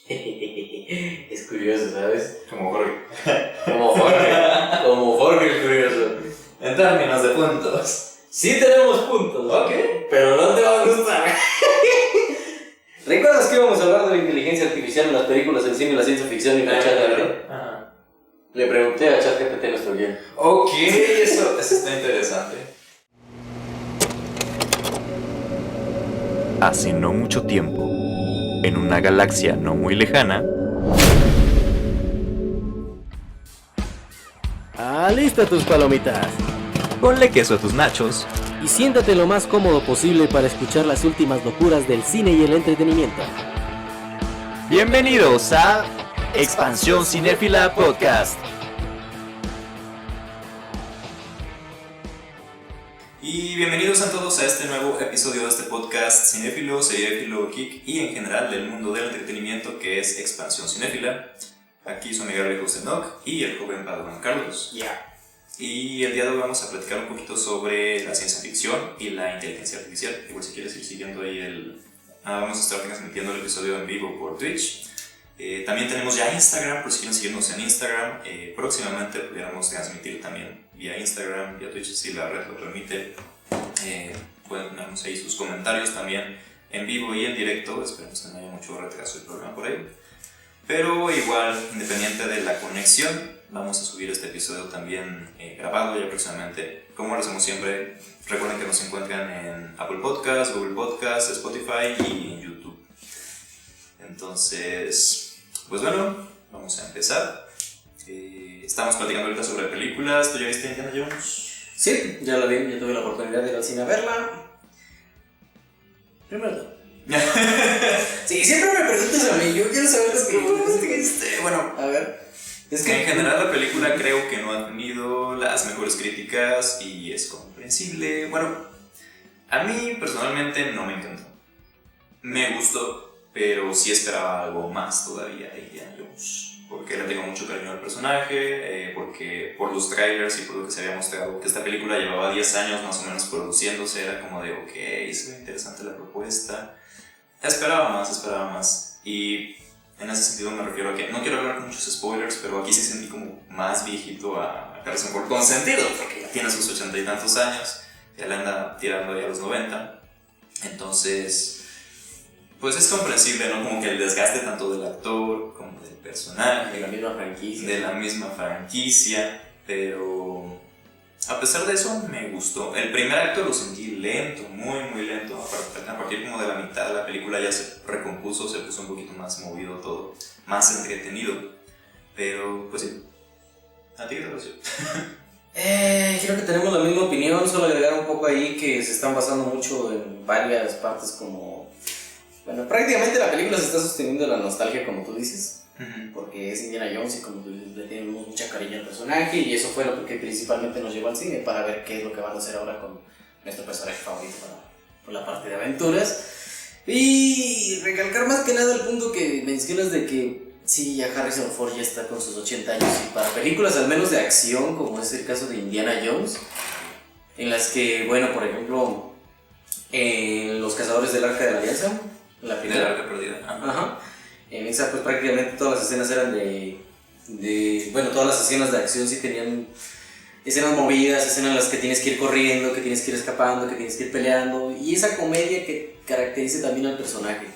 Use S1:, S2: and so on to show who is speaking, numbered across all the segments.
S1: Es curioso, ¿sabes?
S2: Como Jorge.
S1: Como Jorge el curioso.
S2: En términos de puntos.
S1: Sí tenemos puntos,
S2: Ok.
S1: pero no te va a gustar. ¿Recuerdas que íbamos a hablar de la inteligencia artificial en las películas, el cine, la ciencia ficción y la ChatGPT?
S2: Ajá.
S1: Le pregunté a ChatGPT nuestro guión.
S2: Ok, eso está interesante.
S3: Hace no mucho tiempo, en una galaxia no muy lejana,
S4: Alista tus palomitas
S3: ponle queso a tus nachos
S4: y siéntate lo más cómodo posible para escuchar las últimas locuras del cine y el entretenimiento.
S3: Bienvenidos a Expansión Cinéfila Podcast.
S2: Y bienvenidos a todos a este nuevo episodio de este podcast cinéfilo, seriéfilo, geek y en general del mundo del entretenimiento que es Expansión Cinéfila. Aquí su amigo José Nock y el joven Padawan Carlos. Y el día de hoy vamos a platicar un poquito sobre la ciencia ficción y la inteligencia artificial. Igual si quieres ir siguiendo ahí vamos a estar transmitiendo el episodio en vivo por Twitch. También tenemos ya Instagram, por si quieren seguirnos en Instagram. Próximamente pudiéramos transmitir también vía Instagram, vía Twitch, si la red lo permite. Pueden ponernos ahí sus comentarios también en vivo y en directo. Esperemos que no haya mucho retraso del programa por ahí. Pero igual, independiente de la conexión, vamos a subir este episodio también grabado ya próximamente. Como lo hacemos siempre, recuerden que nos encuentran en Apple Podcasts, Google Podcasts, Spotify y en YouTube. Entonces, pues bueno, vamos a empezar. Estamos platicando ahorita sobre películas. ¿Tú ya viste Indiana Jones?
S1: Sí, ya la vi, ya tuve la oportunidad de ir al cine a verla. Primero. Sí, siempre me preguntas a mí, yo quiero saber lo que viste. Bueno, a ver.
S2: Es que en general la película creo que no ha tenido las mejores críticas y es comprensible. Bueno, a mí personalmente no me encantó. Me gustó, pero sí esperaba algo más todavía de Indiana Jones. Porque le tengo mucho cariño al personaje, porque por los trailers y por lo que se había mostrado, que esta película llevaba 10 años más o menos produciéndose, era como de, ok, se ve interesante la propuesta. Esperaba más. Y en ese sentido me refiero a que no quiero hablar con muchos spoilers, pero aquí sí sentí como más viejito a Harrison Ford, con sentido, porque ya tiene sus 80 y tantos años, ya le anda tirando ya a los 90. Entonces, pues es comprensible, ¿no? Como que el desgaste tanto del actor como del personaje, de la misma franquicia, pero a pesar de eso me gustó. El primer acto lo sentí lento, muy lento. A partir como de la mitad de la película ya se recompuso, se puso un poquito más movido todo, más entretenido. Pero pues sí, ¿a ti qué te pareció?
S1: Creo que tenemos la misma opinión, solo agregar un poco ahí que se están basando mucho en varias partes como... Bueno, prácticamente la película se está sosteniendo en la nostalgia, como tú dices. Porque es Indiana Jones y como tú dices, le tenemos mucha cariño al personaje y eso fue lo que principalmente nos llevó al cine para ver qué es lo que van a hacer ahora con nuestro personaje favorito por la parte de aventuras. Y recalcar más que nada el punto que mencionas de que sí, ya Harrison Ford ya está con sus 80 años y para películas al menos de acción, como es el caso de Indiana Jones, en las que, bueno, por ejemplo, en Los Cazadores del Arca de la Alianza, la primera.
S2: Del Arca Perdida.
S1: Ajá. En esa pues prácticamente todas las escenas eran bueno, todas las escenas de acción sí tenían escenas movidas, escenas en las que tienes que ir corriendo, que tienes que ir escapando, que tienes que ir peleando y esa comedia que caracteriza también al personaje.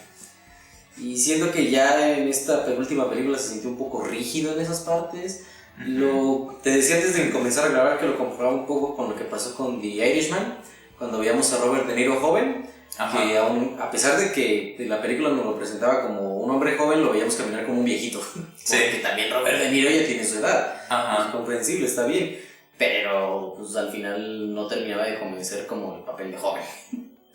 S1: Y siento que ya en esta penúltima película se sintió un poco rígido en esas partes. Te decía antes de comenzar a grabar que lo comparaba un poco con lo que pasó con The Irishman, cuando veíamos a Robert De Niro joven. Ajá. Que aún, a pesar de que la película nos lo presentaba como un hombre joven, lo veíamos caminar como un viejito. Sí. Porque también Robert De Niro ya tiene su edad. Ajá. Es comprensible, está bien. Pero pues al final no terminaba de convencer como el papel de joven.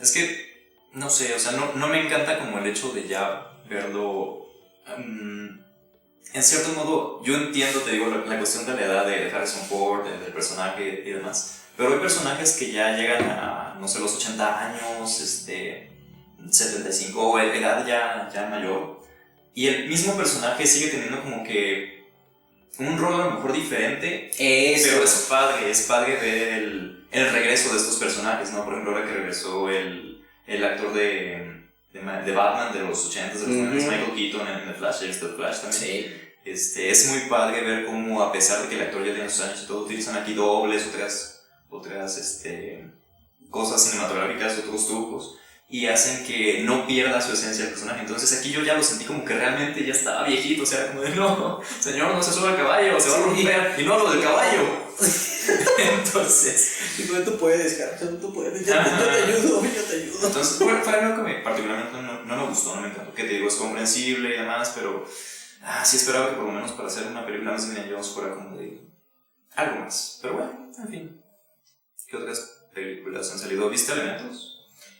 S2: Es que, no sé, o sea, no me encanta como el hecho de ya verlo... en cierto modo, yo entiendo, te digo, la cuestión de la edad de Harrison Ford, del personaje y demás. Pero hay personajes que ya llegan a, no sé, los 80 años, 75 o edad ya mayor. Y el mismo personaje sigue teniendo como que un rol a lo mejor diferente. Pero es padre ver el regreso de estos personajes, ¿no? Por ejemplo, ahora que regresó el actor de de Batman de los 80s, de los 90s,
S1: Ujú.
S2: Michael Keaton en The Flash, The Flash también.
S1: Sí.
S2: Es muy padre ver cómo, a pesar de que el actor ya tiene sus años y todo, utilizan aquí dobles, otras cosas cinematográficas, otros trucos, y hacen que no pierda su esencia el personaje. Entonces aquí yo ya lo sentí como que realmente ya estaba viejito, o sea, como de no, señor, no se sube al caballo, se va a romper, y no lo del caballo. Entonces,
S1: Digo, tú puedes, Carson, tú puedes, yo te ayudo.
S2: entonces fue algo que particularmente no me gustó, no me encantó. Que te digo, es comprensible y demás, pero sí esperaba que por lo menos para hacer una película más de Indiana Jones fuera como de algo más. Pero bueno, en fin. ¿Qué otras películas han salido? ¿Viste Elementos?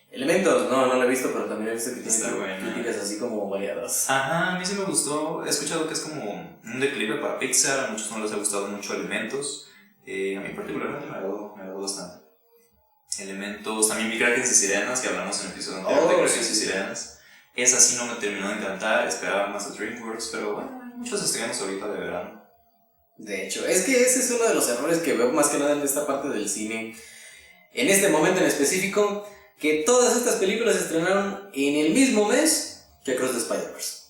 S1: Elementos, no lo he visto, pero también he visto que
S2: Está
S1: tiene
S2: buena.
S1: críticas así como variadas.
S2: Ajá, a mí sí me gustó. He escuchado que es como un declive para Pixar. A muchos no les ha gustado mucho Elementos. A mí particularmente me agradó bastante. Elementos, también vi Krakens y Sirenas, que hablamos en el episodio anterior de Krakens y Sirenas. Esa sí no me terminó de encantar, esperaba más de DreamWorks, pero bueno, hay muchos estrenos ahorita de verano.
S1: De hecho, es que ese es uno de los errores que veo más que nada en esta parte del cine. En este momento en específico, que todas estas películas se estrenaron en el mismo mes que Across the Spider-Verse.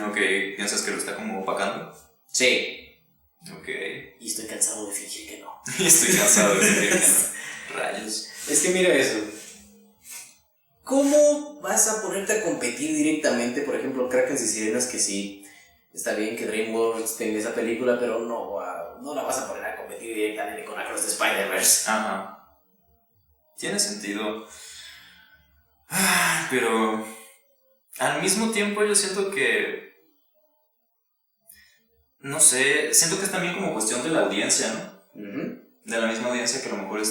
S2: Ok, ¿piensas que lo está como opacando?
S1: Sí.
S2: Ok.
S1: Y estoy cansado de fingir que no.
S2: Estoy cansado de decir que no. Rayos.
S1: Es que mira eso. ¿Cómo vas a ponerte a competir directamente? Por ejemplo, Krakens y Sirenas, que sí, está bien que DreamWorks tenga esa película, pero no la vas a poner a competir directamente con Across the Spider-Verse.
S2: Ajá. Tiene sentido. Pero al mismo tiempo yo siento que... No sé, siento que es también como cuestión de la audiencia, ¿no? De la misma audiencia que a lo mejor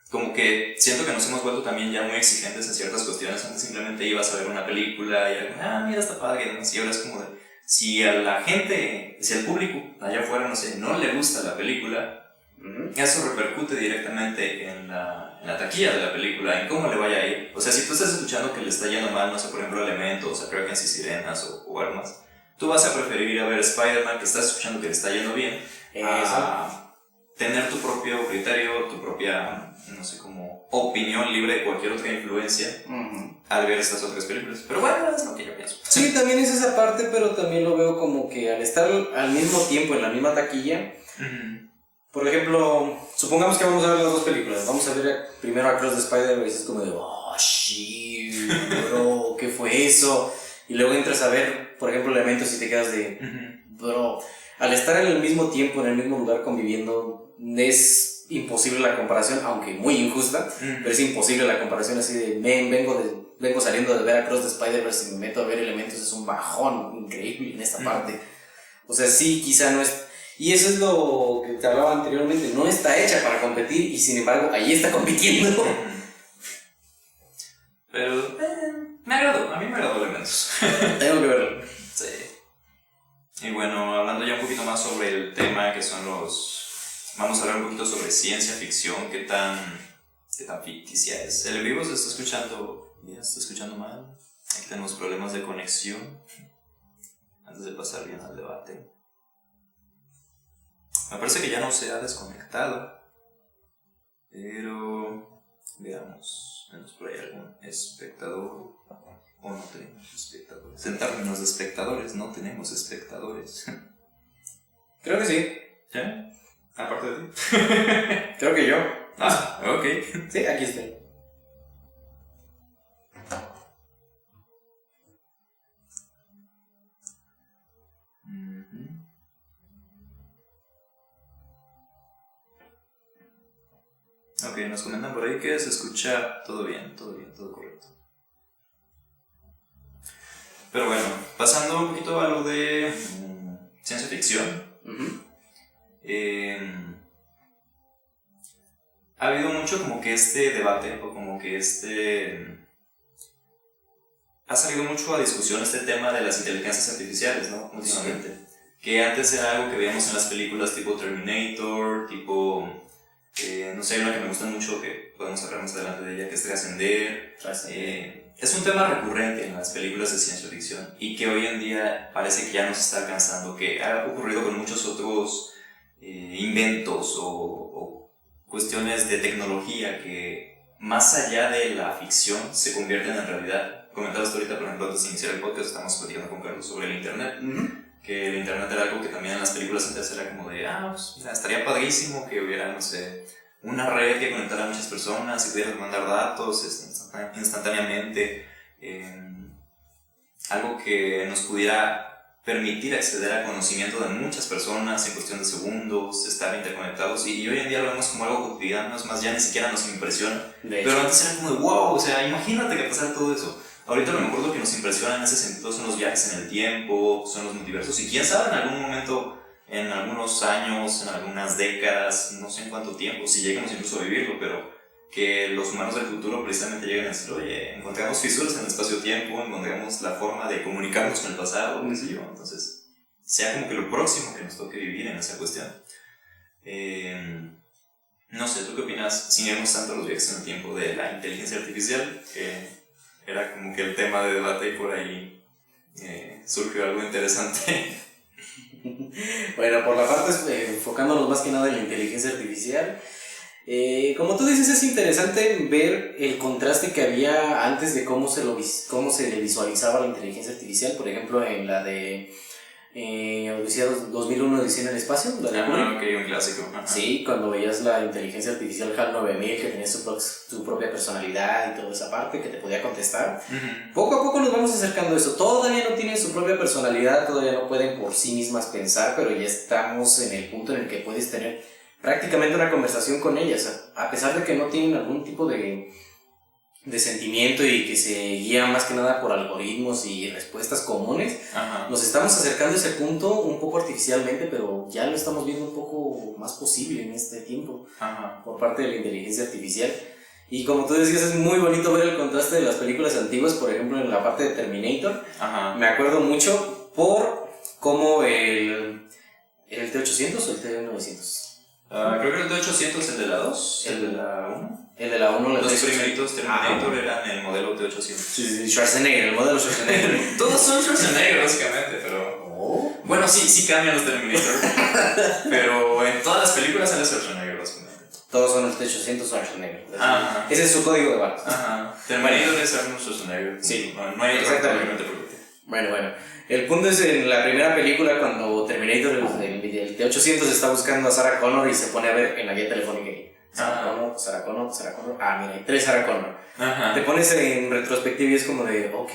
S2: como que siento que nos hemos vuelto también ya muy exigentes en ciertas cuestiones. Antes simplemente ibas a ver una película y mira, está padre, y ahora es como de, si a la gente, si al público allá afuera, no sé, no le gusta la película, eso repercute directamente en la taquilla de la película, en cómo le vaya a ir. O sea, si tú estás escuchando que le está yendo mal, no sé, por ejemplo, Elementos, a Krakens y Sirenas o algo más, tú vas a preferir ir a ver Spider-Man, que estás escuchando que le está yendo bien, a tener tu propio criterio, tu propia, no sé, como opinión libre de cualquier otra influencia al ver estas otras películas. Pero bueno, es lo que yo pienso.
S1: Sí, también es esa parte, pero también lo veo como que al estar al mismo tiempo en la misma taquilla, por ejemplo, supongamos que vamos a ver las dos películas. Vamos a ver primero Across the Spider-Verse, es como de, shit, bro, ¿qué fue eso? Y luego entras a ver, por ejemplo, Elementos y te quedas de, bro, al estar en el mismo tiempo, en el mismo lugar conviviendo, es imposible la comparación, aunque muy injusta, pero es imposible la comparación así de, vengo saliendo de ver Across the Spider-Verse y me meto a ver Elementos, es un bajón increíble en esta parte. O sea, sí, quizá no es... Y eso es lo que te hablaba anteriormente, no está hecha para competir y sin embargo ahí está compitiendo.
S2: Pero me agradó, a mí me agradó Elementos.
S1: Tengo que verlo.
S2: Sí. Y bueno, hablando ya un poquito más sobre el tema que son vamos a hablar un poquito sobre ciencia ficción, qué tan ficticia es. El vivo se está escuchando bien, se está escuchando mal. Aquí tenemos problemas de conexión. Antes de pasar bien al debate. Me parece que ya no se ha desconectado. Pero veamos, tenemos por ahí algún espectador. O no tenemos espectadores. En términos de espectadores, no tenemos espectadores.
S1: Creo que sí.
S2: ¿Sí? Aparte de ti.
S1: Creo que yo.
S2: Ok.
S1: Sí, aquí estoy.
S2: Ok, nos comentan por ahí que se escucha todo bien, todo correcto. Pero bueno, pasando un poquito a lo de ciencia ficción. Ha habido mucho como que este debate, o como que ha salido mucho a discusión este tema de las inteligencias artificiales, ¿no? Últimamente. Sí. Que antes era algo que veíamos en las películas tipo Terminator, tipo... no sé, hay una que me gusta mucho, que podemos hablar más adelante de ella, que es Trascender. Es un tema recurrente en las películas de ciencia ficción y que hoy en día parece que ya nos está alcanzando, que ha ocurrido con muchos otros inventos o cuestiones de tecnología que más allá de la ficción se convierten en realidad. Comentabas ahorita, por ejemplo, antes de iniciar el podcast, estamos platicando con Carlos sobre el internet. Que el internet era algo que también en las películas antes era como de, pues mira, estaría padrísimo que hubiera, no sé, una red que conectara a muchas personas y pudieras mandar datos instantáneamente, algo que nos pudiera permitir acceder a conocimiento de muchas personas en cuestión de segundos, estar interconectados, y hoy en día lo vemos como algo cotidiano, es más, ya ni siquiera nos impresiona, pero antes era como de wow, o sea, imagínate que pasara todo eso. Ahorita a lo mejor lo que nos impresiona en ese sentido son los viajes en el tiempo, son los multiversos, y quién sabe en algún momento, en algunos años, en algunas décadas, no sé en cuánto tiempo, si lleguemos incluso a vivirlo, pero que los humanos del futuro precisamente lleguen a decir, oye, encontramos fisuras en el espacio-tiempo, encontramos la forma de comunicarnos con el pasado, qué sé yo, entonces sea como que lo próximo que nos toque vivir en esa cuestión. No sé, ¿tú qué opinas? Si vemos tanto los viajes en el tiempo de la inteligencia artificial, que era como que el tema de debate y por ahí surgió algo interesante.
S1: Bueno, por la parte, enfocándonos más que nada en la inteligencia artificial, como tú dices, es interesante ver el contraste que había antes de cómo se le visualizaba la inteligencia artificial, por ejemplo, en la de Odisea 2001, Odisea en el espacio, la de
S2: ok, un clásico.
S1: Sí, cuando veías la inteligencia artificial HAL 9000, que tenía su propia personalidad y toda esa parte, que te podía contestar. Poco a poco nos vamos acercando a eso. Todavía no tienen su propia personalidad, todavía no pueden por sí mismas pensar, pero ya estamos en el punto en el que puedes tener prácticamente una conversación con ellas, a pesar de que no tienen algún tipo de sentimiento y que se guía más que nada por algoritmos y respuestas comunes. Nos estamos acercando a ese punto un poco artificialmente, pero ya lo estamos viendo un poco más posible en este tiempo por parte de la inteligencia artificial. Y como tú decías, es muy bonito ver el contraste de las películas antiguas, por ejemplo en la parte de Terminator. Me acuerdo mucho por cómo el T-800 o el T-900.
S2: Creo que el T-800, el de la 2, el de la 1.
S1: El de la 1,
S2: los primeritos Terminator eran el modelo T-800.
S1: Sí, Schwarzenegger, el modelo Schwarzenegger.
S2: Todos son Schwarzenegger básicamente, pero... Bueno, sí cambian los Terminator, pero en todas las películas sale Schwarzenegger básicamente.
S1: Todos son el T-800 Schwarzenegger. Ese es su código de barras.
S2: Terminator es Arnold Schwarzenegger.
S1: Sí,
S2: no hay otro
S1: exactamente. Bueno. El punto es en la primera película cuando Terminator, el T-800 está buscando a Sarah Connor y se pone a ver en la guía telefónica Sarah Connor. Mira, hay 3 Sarah Connor. Te pones en retrospectiva y es como de, ok,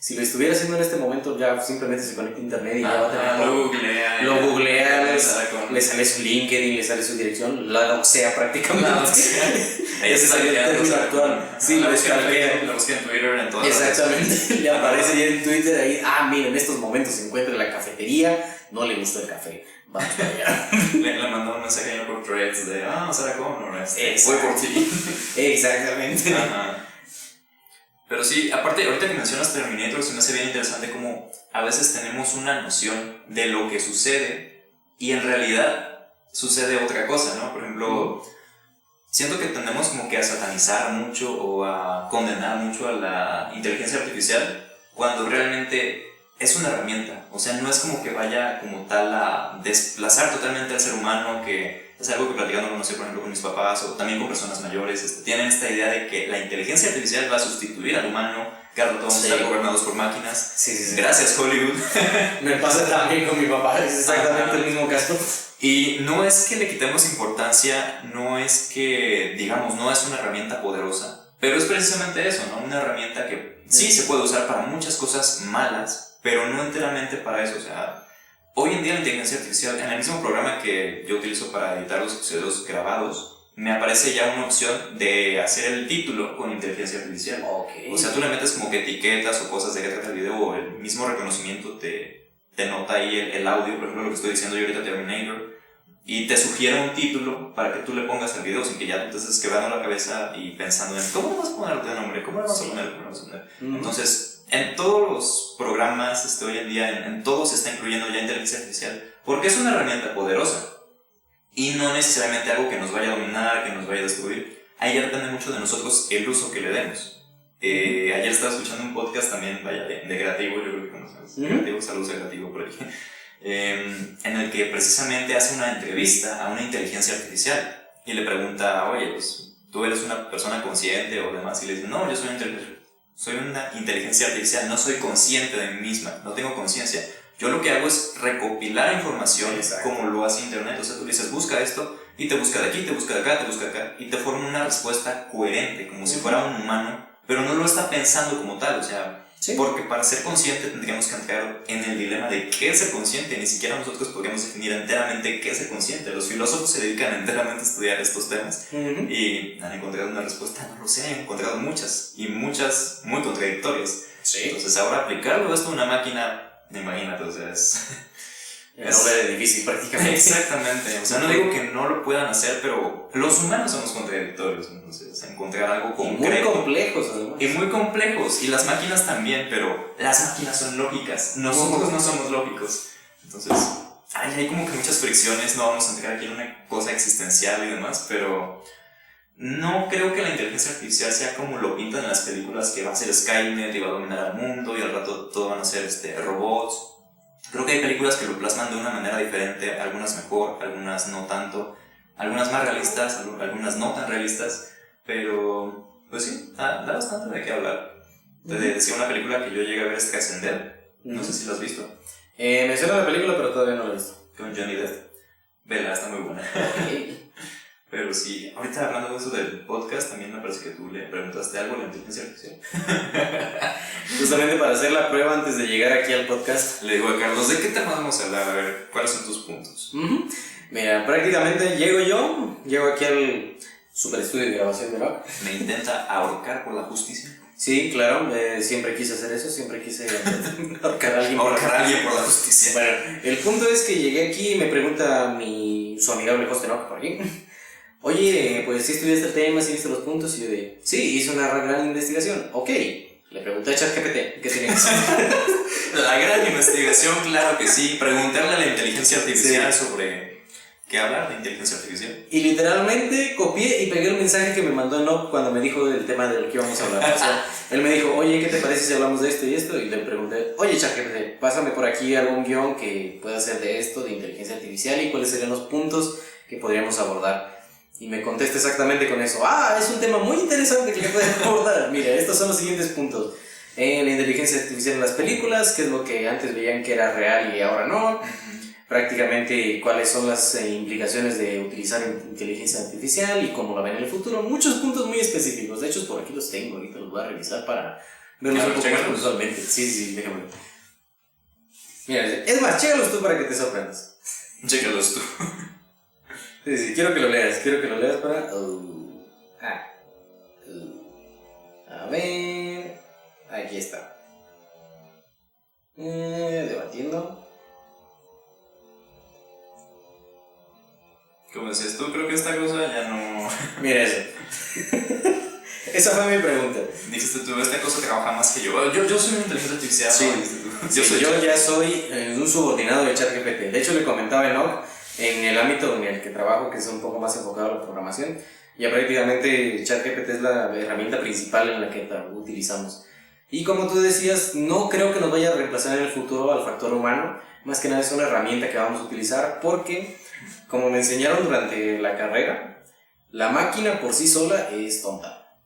S1: si lo estuviera haciendo en este momento ya simplemente se conecta a internet y ya va a tener lo googlea, le sale su LinkedIn, le sale su dirección, la doxea prácticamente.
S2: Ese sería el término
S1: actual. Sí,
S2: la busca en Twitter, en todas las redes.
S1: Exactamente, le aparece ya en Twitter ahí, mira, en estos momentos se encuentra en la cafetería, no le gustó el café, vamos para allá.
S2: le mandó un mensaje por threads de, Sarah Connor, voy por ti.
S1: Exactamente.
S2: Pero sí, aparte, ahorita que mencionas Terminator, se me hace bien interesante cómo a veces tenemos una noción de lo que sucede y en realidad sucede otra cosa, ¿no? Por ejemplo, siento que tendemos como que a satanizar mucho o a condenar mucho a la inteligencia artificial cuando realmente es una herramienta. O sea, no es como que vaya como tal a desplazar totalmente al ser humano, que es algo que platicando, no sé, por ejemplo, con mis papás o también con personas mayores, tienen esta idea de que la inteligencia artificial va a sustituir al humano, que ahora todos vamos a estar gobernados por máquinas.
S1: Sí.
S2: Gracias, Hollywood.
S1: Me pasa también con mi papá, es exactamente el mismo caso.
S2: Y no es que le quitemos importancia, no es que, digamos, no es una herramienta poderosa, pero es precisamente eso, ¿no? Una herramienta que sí se puede usar para muchas cosas malas, pero no enteramente para eso, o sea... Hoy en día la inteligencia artificial, en el mismo programa que yo utilizo para editar los episodios grabados, me aparece ya una opción de hacer el título con inteligencia artificial. O sea, tú le metes como que etiquetas o cosas de qué trata el video, o el mismo reconocimiento te nota ahí el audio, por ejemplo lo que estoy diciendo yo ahorita, Terminator, y te sugiere un título para que tú le pongas al video sin que ya tú te estés quebrando la cabeza y pensando en ¿cómo le vas a poner de nombre? ¿Cómo le vas a poner? Entonces, en todos los programas hoy en día, en todos se está incluyendo ya inteligencia artificial, porque es una herramienta poderosa y no necesariamente algo que nos vaya a dominar, que nos vaya a destruir. Ahí ya depende mucho de nosotros el uso que le demos. Ayer estaba escuchando un podcast también, de Creativo, yo creo que conocemos Creativo, saludos a Creativo por ahí, en el que precisamente hace una entrevista a una inteligencia artificial y le pregunta, oye, pues tú eres una persona consciente o demás, y le dices, no, yo soy una inteligencia artificial, no soy consciente de mí misma, no tengo conciencia. Yo lo que hago es recopilar información. Exacto. Como lo hace Internet. O sea, tú le dices, busca esto, y te busca de aquí, te busca de acá, te busca de acá, y te forma una respuesta coherente, como si fuera un humano, pero no lo está pensando como tal, o sea, sí. Porque para ser consciente tendríamos que entrar en el dilema de qué es ser consciente. Ni siquiera nosotros podríamos definir enteramente qué es ser consciente. Los filósofos se dedican enteramente a estudiar estos temas y han encontrado una respuesta, no lo sé, han encontrado muchas, y muchas muy contradictorias. Sí. Entonces ahora aplicarlo esto a una máquina, imagínate, o sea, es
S1: de difícil prácticamente.
S2: Exactamente, o sea, no digo que no lo puedan hacer, pero los humanos somos contradictorios, entonces encontrar algo concreto.
S1: Y muy complejos además.
S2: Y muy complejos, y las máquinas también, pero las máquinas son lógicas, nosotros no somos lógicos. Entonces, hay como que muchas fricciones, no vamos a entrar aquí en una cosa existencial y demás, pero no creo que la inteligencia artificial sea como lo pintan en las películas, que va a ser Skynet y va a dominar al mundo y al rato todo van a ser robots. Creo que hay películas que lo plasman de una manera diferente, algunas mejor, algunas no tanto, algunas más realistas, algunas no tan realistas, pero pues sí, da bastante de qué hablar. Te decía una película que yo llegué a ver, es Trascender, no sé si la has visto.
S1: Me suena la película, pero todavía no la he visto.
S2: Con Johnny Depp. Vela, está muy buena. Pero sí, ahorita hablando de eso del podcast, también me parece que tú le preguntaste algo a la inteligencia artificial.
S1: Justamente para hacer la prueba antes de llegar aquí al podcast,
S2: le digo a Carlos, ¿de qué tema vamos a hablar? A ver, ¿cuáles son tus puntos?
S1: Mira, prácticamente llego aquí al super estudio de grabación de Nock.
S2: Me intenta ahorcar por la justicia.
S1: Sí, claro, siempre quise hacer eso, siempre quise ahorcar a alguien
S2: por la justicia.
S1: Bueno, el punto es que llegué aquí y me pregunta su amigable host de Nock por aquí. Oye, pues sí estudiaste el tema, sí viste los puntos, y yo de, sí, hice una gran investigación. Ok, le pregunté a ChatGPT, ¿qué tenía que hacer?
S2: La gran investigación, claro que sí. Preguntarle a la inteligencia artificial sobre qué hablar de inteligencia artificial.
S1: Y literalmente copié y pegué el mensaje que me mandó Nock cuando me dijo del tema del que íbamos a hablar. O sea, él me dijo, oye, ¿qué te parece si hablamos de esto y esto? Y le pregunté, oye, ChatGPT, pásame por aquí algún guión que pueda ser de esto, de inteligencia artificial, y cuáles serían los puntos que podríamos abordar. Y me contesta exactamente con eso. Es un tema muy interesante que podemos abordar. Mira, estos son los siguientes puntos. La inteligencia artificial en las películas, que es lo que antes veían que era real y ahora no. Prácticamente cuáles son las implicaciones de utilizar inteligencia artificial y cómo la ven en el futuro. Muchos puntos muy específicos. De hecho, por aquí los tengo. Ahorita los voy a revisar para verlos un poco más visualmente. Sí, déjame ver. Mira, es más, chécalos tú para que te sorprendas.
S2: Chécalos tú.
S1: Sí, quiero que lo leas para... A ver... Aquí está. Debatiendo.
S2: Como decías tú, creo que esta cosa ya no...
S1: Mira eso. Esa fue mi pregunta.
S2: Dijiste tú, esta cosa trabaja más que yo. Yo soy una inteligencia artificial.
S1: Sí, yo ya soy un subordinado de ChatGPT. De hecho, le comentaba a Enoch, en el ámbito en el que trabajo, que es un poco más enfocado a la programación, ya prácticamente ChatGPT es la herramienta principal en la que utilizamos. Y como tú decías, no creo que nos vaya a reemplazar en el futuro al factor humano, más que nada es una herramienta que vamos a utilizar porque, como me enseñaron durante la carrera, la máquina por sí sola es tonta.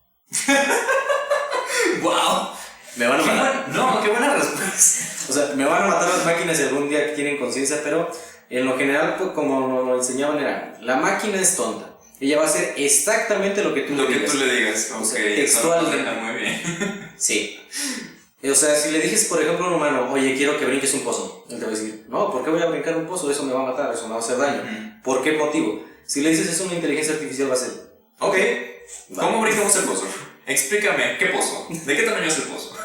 S2: ¡Wow!
S1: Me van a matar.
S2: Qué buena respuesta.
S1: O sea, me van a matar las máquinas si algún día tienen conciencia, pero en lo general, pues, como nos lo enseñaban, era, la máquina es tonta. Ella va a hacer exactamente lo que tú le digas.
S2: Lo que tú le digas,
S1: o sea, textualmente.
S2: Muy bien.
S1: Sí. O sea, si le dijes, por ejemplo, a un humano, oye, quiero que brinques un pozo, él te va a decir, no, ¿por qué voy a brincar un pozo? Eso me va a matar, eso me va a hacer daño. ¿Por qué motivo? Si le dices, es una inteligencia artificial, va a ser,
S2: ok, ¿cómo brincamos el pozo? Explícame, ¿qué pozo? ¿De qué tamaño es el pozo?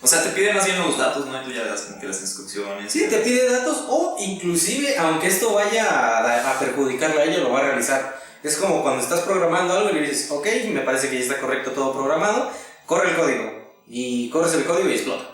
S2: O sea, te pide más bien los datos, ¿no? Y tú ya das como que las instrucciones.
S1: Sí, te pide datos, o inclusive, aunque esto vaya a perjudicarle a ella, lo va a realizar. Es como cuando estás programando algo y le dices, ok, me parece que ya está correcto todo programado, corre el código. Y corres el código y explota.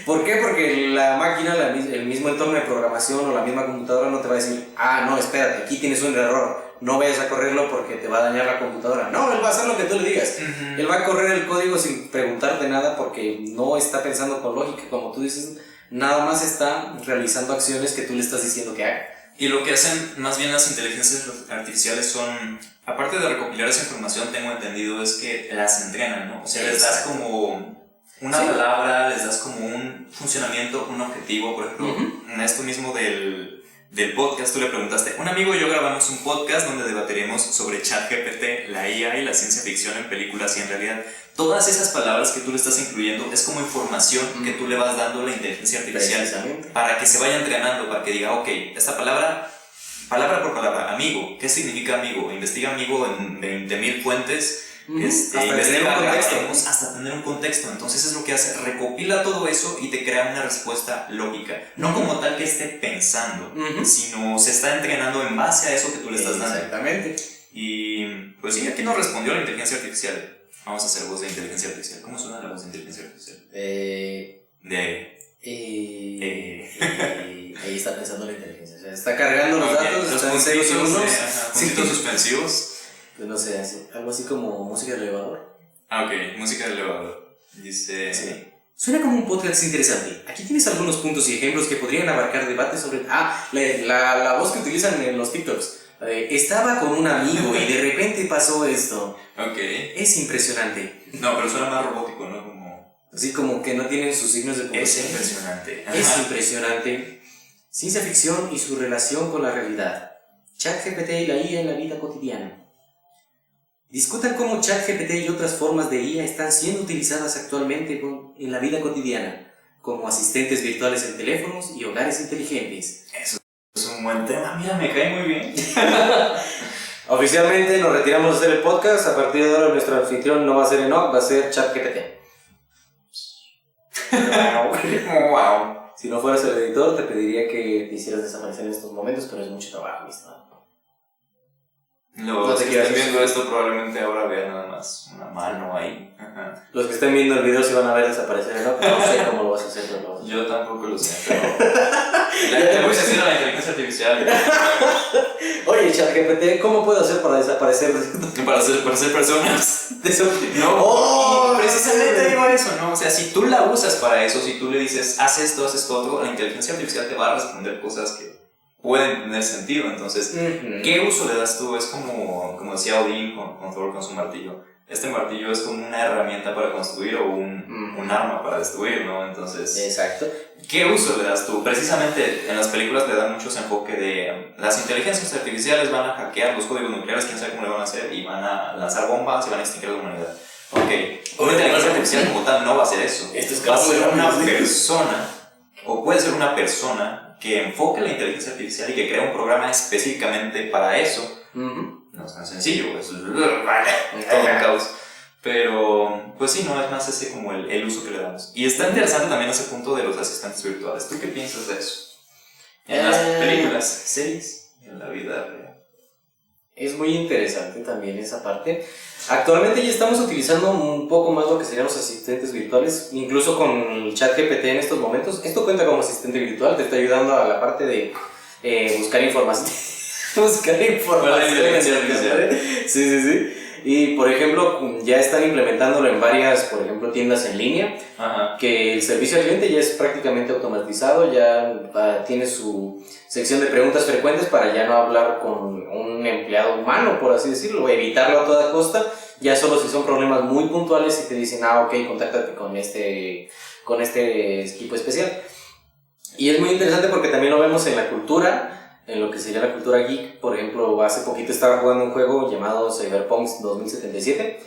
S1: ¿Por qué? Porque la máquina, el mismo entorno de programación o la misma computadora no te va a decir, no, espérate, aquí tienes un error, no vayas a correrlo porque te va a dañar la computadora. No, él va a hacer lo que tú le digas. Él va a correr el código sin preguntarte nada porque no está pensando con lógica, como tú dices, nada más está realizando acciones que tú le estás diciendo que haga.
S2: Y lo que hacen más bien las inteligencias artificiales son, aparte de recopilar esa información, tengo entendido, es que las entrenan, ¿no? O sea, les das como una palabra, les das como un funcionamiento, un objetivo. Por ejemplo, en esto mismo del podcast, tú le preguntaste, un amigo y yo grabamos un podcast donde debatiremos sobre ChatGPT, la IA y la ciencia ficción en películas, y en realidad todas esas palabras que tú le estás incluyendo es como información que tú le vas dando a la inteligencia artificial para que se vaya entrenando, para que diga, ok, esta palabra por palabra, amigo, ¿qué significa amigo? Investiga amigo en 20.000 fuentes.
S1: Hasta tener un contexto.
S2: Hasta tener un contexto. Entonces es lo que hace, recopila todo eso y te crea una respuesta lógica, no como tal que esté pensando, sino se está entrenando en base a eso que tú le estás dando.
S1: Exactamente.
S2: Y pues sí, aquí nos respondió la inteligencia artificial. Vamos a hacer voz de inteligencia artificial. ¿Cómo suena la voz de inteligencia artificial?
S1: Ahí está pensando la inteligencia. O sea, está cargando los datos,
S2: los
S1: están en ceros y unos.
S2: Puntitos suspensivos.
S1: Pues no sé, algo así como música de elevador.
S2: Ok, música de elevador. Dice...
S1: Sí. Suena como un podcast interesante. Aquí tienes algunos puntos y ejemplos que podrían abarcar debates sobre... la voz que utilizan en los TikToks. Estaba con un amigo y de repente pasó esto.
S2: Ok.
S1: Es impresionante.
S2: No, pero suena más robótico, ¿no? Como...
S1: Así como que no tienen sus signos de puntuación.
S2: Es impresionante.
S1: Es impresionante. Ciencia ficción y su relación con la realidad. ChatGPT y la IA en la vida cotidiana. Discutan cómo ChatGPT y otras formas de IA están siendo utilizadas actualmente en la vida cotidiana, como asistentes virtuales en teléfonos y hogares inteligentes.
S2: Eso es un buen tema, mira, me cae muy bien.
S1: Oficialmente nos retiramos de hacer el podcast. A partir de ahora nuestro anfitrión no va a ser Enoch, va a ser ChatGPT.
S2: Wow.
S1: Si no fueras el editor, te pediría que te hicieras desaparecer en estos momentos, pero es mucho trabajo, mi estimado.
S2: Los que estén viendo esto probablemente ahora vean nada más una mano ahí. Ajá.
S1: Los que estén viendo el video se van a ver desaparecer, ¿no? No sé cómo lo vas a hacer, pero...
S2: Yo tampoco lo sé, pero... Le voy a decir a la inteligencia artificial.
S1: Oye, ChatGPT, ¿cómo puedo hacer para desaparecer?
S2: Para ser personas.
S1: No,
S2: precisamente digo eso, ¿no? O sea, si tú la usas para eso, si tú le dices, haz esto otro, la inteligencia artificial te va a responder cosas que pueden tener sentido. Entonces, ¿qué uso le das tú? Es como decía Odín con Thor con su martillo. Este martillo es como una herramienta para construir o un arma para destruir, ¿no? Entonces,
S1: exacto.
S2: ¿Qué uso le das tú? Precisamente en las películas le dan mucho enfoque de las inteligencias artificiales van a hackear los códigos nucleares, quién sabe cómo le van a hacer, y van a lanzar bombas y van a extinguir a la humanidad. Ok, una inteligencia artificial como tal no va a hacer eso. Va a ser una persona, o puede ser una persona que enfoque la inteligencia artificial y que crea un programa específicamente para eso. No es tan sencillo, es todo un caos. Pero, pues sí, no es más ese como el uso que le damos. Y está interesante también ese punto de los asistentes virtuales. ¿Tú qué piensas de eso? En las películas, series, en la vida real.
S1: Es muy interesante también esa parte. Actualmente ya estamos utilizando un poco más lo que serían los asistentes virtuales, incluso con el ChatGPT en estos momentos. Esto cuenta como asistente virtual, te está ayudando a la parte de buscar información. Buscar información. Sí. Y por ejemplo, ya están implementándolo en varias, por ejemplo, tiendas en línea.
S2: Ajá.
S1: Que el servicio al cliente ya es prácticamente automatizado, ya tiene su sección de preguntas frecuentes para ya no hablar con un empleado humano, por así decirlo, evitarlo a toda costa. Ya solo si son problemas muy puntuales y te dicen, ok, contáctate con este equipo especial. Y es muy interesante porque también lo vemos en la cultura, en lo que sería la cultura geek. Por ejemplo, hace poquito estaba jugando un juego llamado Cyberpunk 2077,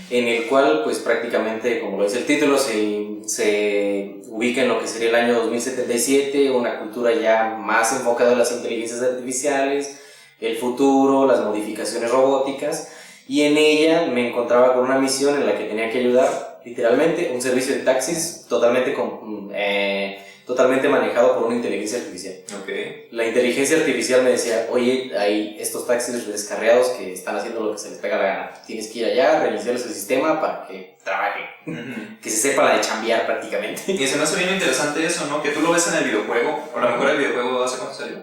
S1: en el cual pues prácticamente, como lo dice el título, se ubica en lo que sería el año 2077, una cultura ya más enfocada en las inteligencias artificiales, el futuro, las modificaciones robóticas, y en ella me encontraba con una misión en la que tenía que ayudar literalmente un servicio de taxis totalmente manejado por una inteligencia artificial.
S2: Okay.
S1: La inteligencia artificial me decía, oye, hay estos taxis descarriados que están haciendo lo que se les pega la gana. Tienes que ir allá, reiniciarles el sistema para que trabajen. Que se sepa la de chambear prácticamente.
S2: Y se me hace bien interesante eso, ¿no? Que tú lo ves en el videojuego. O a lo mejor el videojuego, ¿hace cuánto salió?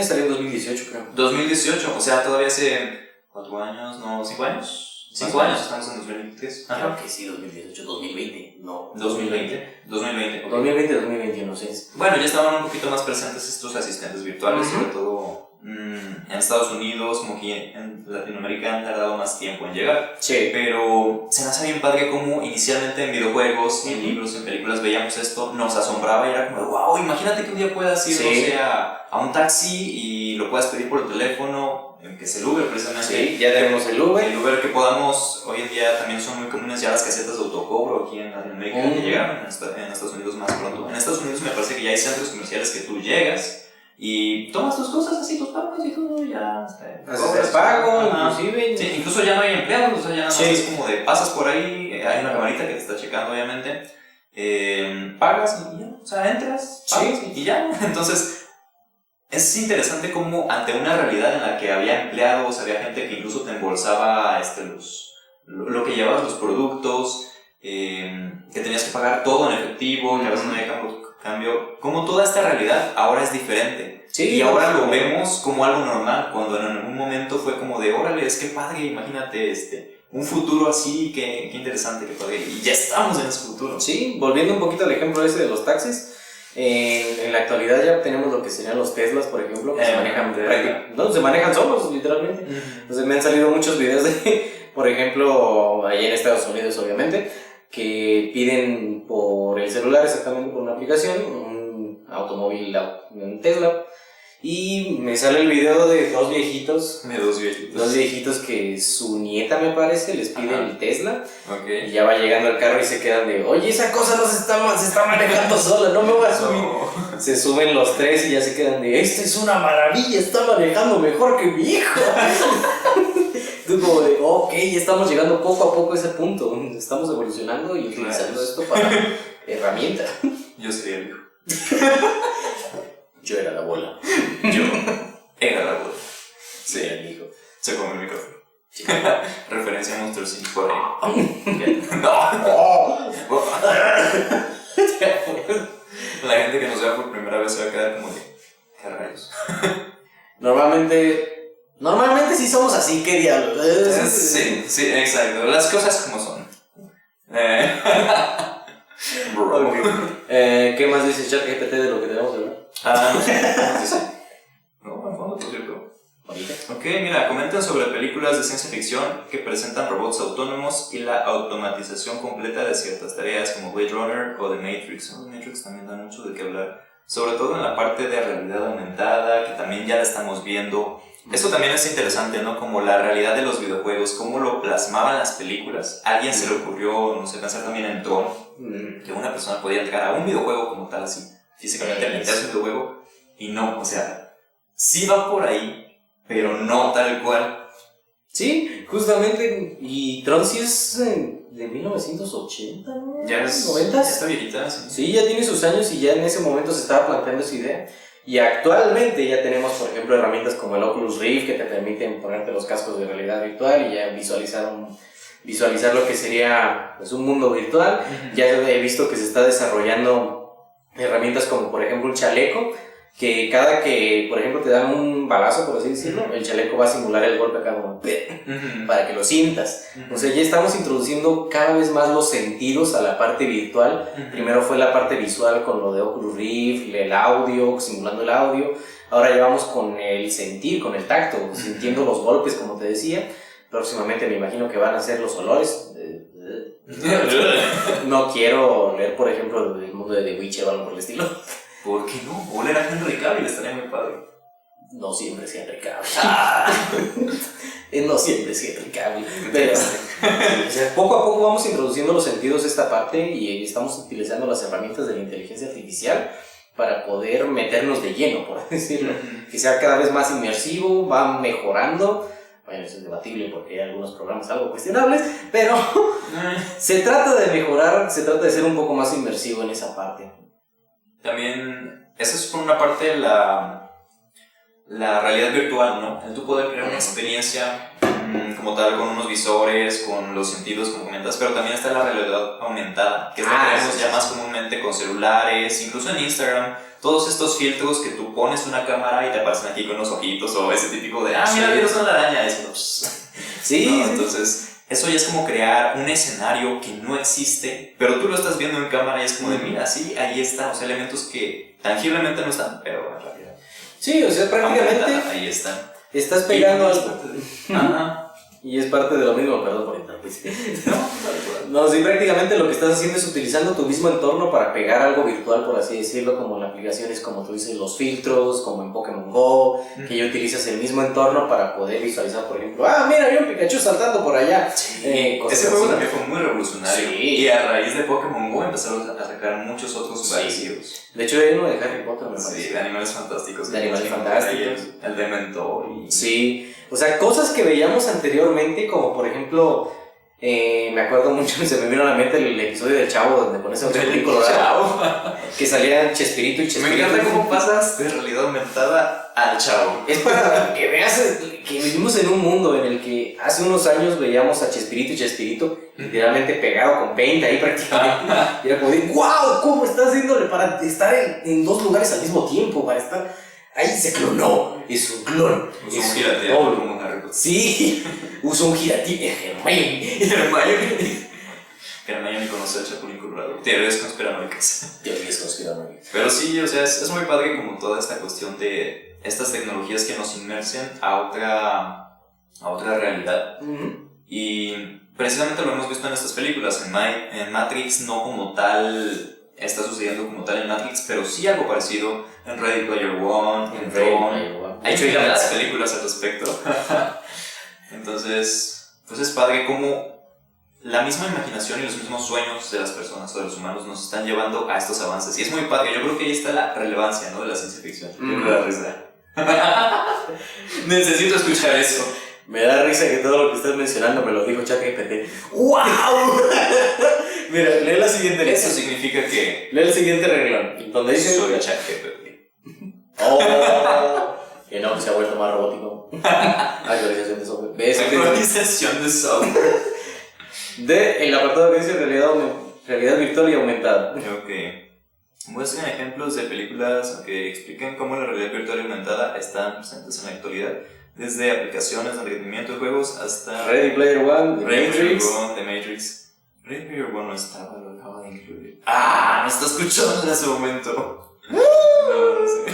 S1: Salió en 2018, creo.
S2: 2018, o sea, todavía hace 4 años, no, 5 años. 5 años, estamos en 2023.
S1: Creo que sí, 2018, 2020, no.
S2: 2020.
S1: O 2020, 2021, sí.
S2: Bueno, ya estaban un poquito más presentes estos asistentes virtuales, sobre todo en Estados Unidos, como que en Latinoamérica han tardado más tiempo en llegar.
S1: Sí.
S2: Pero se me hace bien padre como inicialmente en videojuegos, en libros, en películas veíamos esto, nos asombraba y era como, wow, imagínate que un día puedas ir, no sé, a un taxi y lo puedas pedir por el teléfono, que es el Uber precisamente.
S1: Sí, ya tenemos el Uber.
S2: El Uber que podamos, hoy en día también son muy comunes ya las casetas de autocobro aquí en Latinoamérica que llegaron en Estados Unidos más pronto. En Estados Unidos me parece que ya hay centros comerciales que tú llegas y tomas tus cosas así, tus pagos y todo, ya
S1: haces el pago, inclusive.
S2: Sí, incluso ya no hay empleados, o sea, ya nada más es como de pasas por ahí, hay una camarita que te está checando, obviamente, pagas y ya, o sea, entras, pagas y ya. Entonces, es interesante cómo ante una realidad en la que había empleados, había gente que incluso te embolsaba lo que llevabas, los productos, que tenías que pagar todo en efectivo, que a veces no había cambio, como toda esta realidad ahora es diferente. Sí, y ahora lo vemos como algo normal, cuando en algún momento fue como de, órale, es que padre, imagínate un futuro así, qué interesante, qué padre, y ya estamos en ese futuro.
S1: Sí, volviendo un poquito al ejemplo ese de los taxis, en la actualidad ya tenemos lo que serían los Teslas, por ejemplo, que se manejan solos, literalmente. Entonces me han salido muchos videos de, por ejemplo, ahí en Estados Unidos, obviamente, que piden por el celular, exactamente por una aplicación, un automóvil, un Tesla, y me sale el video de dos viejitos que su nieta, me parece, les pide el Tesla, y ya va llegando al carro y se quedan de, oye, esa cosa no se está manejando sola, no me voy a subir. No. Se suben los tres y ya se quedan de, esto es una maravilla, está manejando mejor que mi hijo. Tú como de, ok, ya estamos llegando poco a poco a ese punto, estamos evolucionando y utilizando esto para herramienta.
S2: Yo sería el hijo.
S1: Yo era la bola.
S2: Yo era la bola.
S1: Sí, era el hijo.
S2: Se come el micrófono. Sí. Referencia a Monster Inc. por ahí. No. La gente que nos vea por primera vez se va a quedar como de, ¿qué rayos?
S1: Normalmente sí somos así, ¿qué diablos?
S2: Sí, exacto. Las cosas como son.
S1: ¿Qué más dice ChatGPT de lo que tenemos que hablar?
S2: No sé. No, en fondo, por cierto. Ok, mira, comentan sobre películas de ciencia ficción que presentan robots autónomos y la automatización completa de ciertas tareas como Blade Runner o The Matrix. The Matrix también da mucho de qué hablar, sobre todo en la parte de realidad aumentada, que también ya la estamos viendo. Esto también es interesante, ¿no? Como la realidad de los videojuegos, cómo lo plasmaban las películas. A alguien se le ocurrió, no sé, pensar también en Tron, que una persona podía llegar a un videojuego como tal, así, físicamente meterse en un videojuego, y no, o sea, sí va por ahí, pero no tal cual.
S1: Sí, justamente, y Tron sí es de 1980, ¿no?
S2: Ya es,
S1: 90s.
S2: Ya está viejita, sí.
S1: Sí, ya tiene sus años y ya en ese momento se estaba planteando esa idea. Y actualmente ya tenemos, por ejemplo, herramientas como el Oculus Rift que te permiten ponerte los cascos de realidad virtual y ya visualizar lo que sería pues, un mundo virtual. Ya he visto que se está desarrollando herramientas como, por ejemplo, un chaleco, que cada que, por ejemplo, te dan un balazo, por así decirlo, el chaleco va a simular el golpe acá como para que lo sientas. O sea, ya estamos introduciendo cada vez más los sentidos a la parte virtual. Primero fue la parte visual con lo de Oculus Rift, el audio, simulando el audio. Ahora ya vamos con el sentir, con el tacto, sintiendo los golpes, como te decía. Próximamente me imagino que van a ser los olores. No quiero leer, por ejemplo, el mundo de The Witcher o algo por el estilo.
S2: ¿Por qué no? Oler a Henry Cavill estaría muy padre.
S1: No siempre es Henry Cavill. No siempre es Henry Cavill. Pero o sea, poco a poco vamos introduciendo los sentidos de esta parte y estamos utilizando las herramientas de la inteligencia artificial para poder meternos de lleno, por así decirlo. Que sea cada vez más inmersivo, va mejorando. Bueno, eso es debatible porque hay algunos programas algo cuestionables, pero se trata de mejorar, se trata de ser un poco más inmersivo en esa parte.
S2: También, esa es por una parte la realidad virtual, ¿no? El tú poder crear una experiencia como tal con unos visores, con los sentidos, como comentas, pero también está la realidad aumentada, que es la que vemos ya más comúnmente con celulares, incluso en Instagram, todos estos filtros que tú pones una cámara y te aparecen aquí con los ojitos o ese típico de, mira, son la araña, eso.
S1: Sí,
S2: ¿no? Entonces, eso ya es como crear un escenario que no existe, pero tú lo estás viendo en cámara y es como de, mira, sí, ahí está, o sea, elementos que tangiblemente no están, pero en realidad.
S1: Sí, o sea, prácticamente
S2: Ahí están.
S1: estás pegando
S2: Y
S1: algo.
S2: Ajá.
S1: Y es parte de lo mismo, perdón por interrumpir. No, sí, prácticamente lo que estás haciendo es utilizando tu mismo entorno para pegar algo virtual, por así decirlo, como en aplicaciones como tú dices, los filtros, como en Pokémon Go, que ya utilizas el mismo entorno para poder visualizar, por ejemplo, mira, había un Pikachu saltando por allá.
S2: Ese juego también fue muy revolucionario.
S1: Sí.
S2: Y a raíz de Pokémon Go empezaron a sacar muchos otros parecidos.
S1: De hecho, hay uno de Harry Potter, me parece.
S2: Sí, de Animales Fantásticos.
S1: De Animales Fantásticos.
S2: El Dementor.
S1: Sí, o sea, cosas que veíamos anteriormente, como por ejemplo, me acuerdo mucho, se me vino a la mente el episodio del Chavo, donde con ese Chapulín Colorado, que salían Chespirito y Chespirito.
S2: Me encanta cómo pasas de realidad aumentada al Chavo.
S1: Es para que veas que vivimos en un mundo en el que hace unos años veíamos a Chespirito y Chespirito literalmente pegado con paint ahí prácticamente. Y era como de, wow, ¿cómo está haciéndole para estar en dos lugares al mismo tiempo? Para estar... Ahí se clonó, es un clon.
S2: Usó un girateo como un Harry Potter.
S1: Sí, usó un giratí.
S2: Hermione conoce al Chapulín Colorado. Teorías conspiranoicas.
S1: Teorías conspiranoicas.
S2: Pero sí, o sea, es muy padre como toda esta cuestión de estas tecnologías que nos inmersen a otra realidad. Y precisamente lo hemos visto en estas películas. En Matrix no como tal está sucediendo como tal en Matrix, pero sí algo parecido en Ready Player One, en Tron. Hay las películas al respecto. Entonces, pues es padre como la misma imaginación y los mismos sueños de las personas o de los humanos nos están llevando a estos avances. Y es muy padre. Yo creo que ahí está la relevancia, ¿no?, de la ciencia ficción. Me da risa. Necesito escuchar eso.
S1: Me da risa que todo lo que estás mencionando me lo dijo ChatGPT. ¡Wow! Mira, lee la siguiente.
S2: Eso significa que...
S1: Lee el siguiente reglón, donde dice...
S2: Soy ChatGPT.
S1: ¡Oh! Que no, que se ha vuelto más robótico. Actualización de software. ¿Ves?
S2: Actualización de software.
S1: El apartado que dice realidad virtual y aumentada.
S2: Ok. Muestran ejemplos de películas que explican cómo la realidad virtual y aumentada están presentes en la actualidad. Desde aplicaciones de entretenimiento de juegos hasta...
S1: Ready Player One,
S2: The Matrix. Ready Player One no estaba, lo acaba de incluir. ¡Ah! No está escuchando en ese momento. No sé.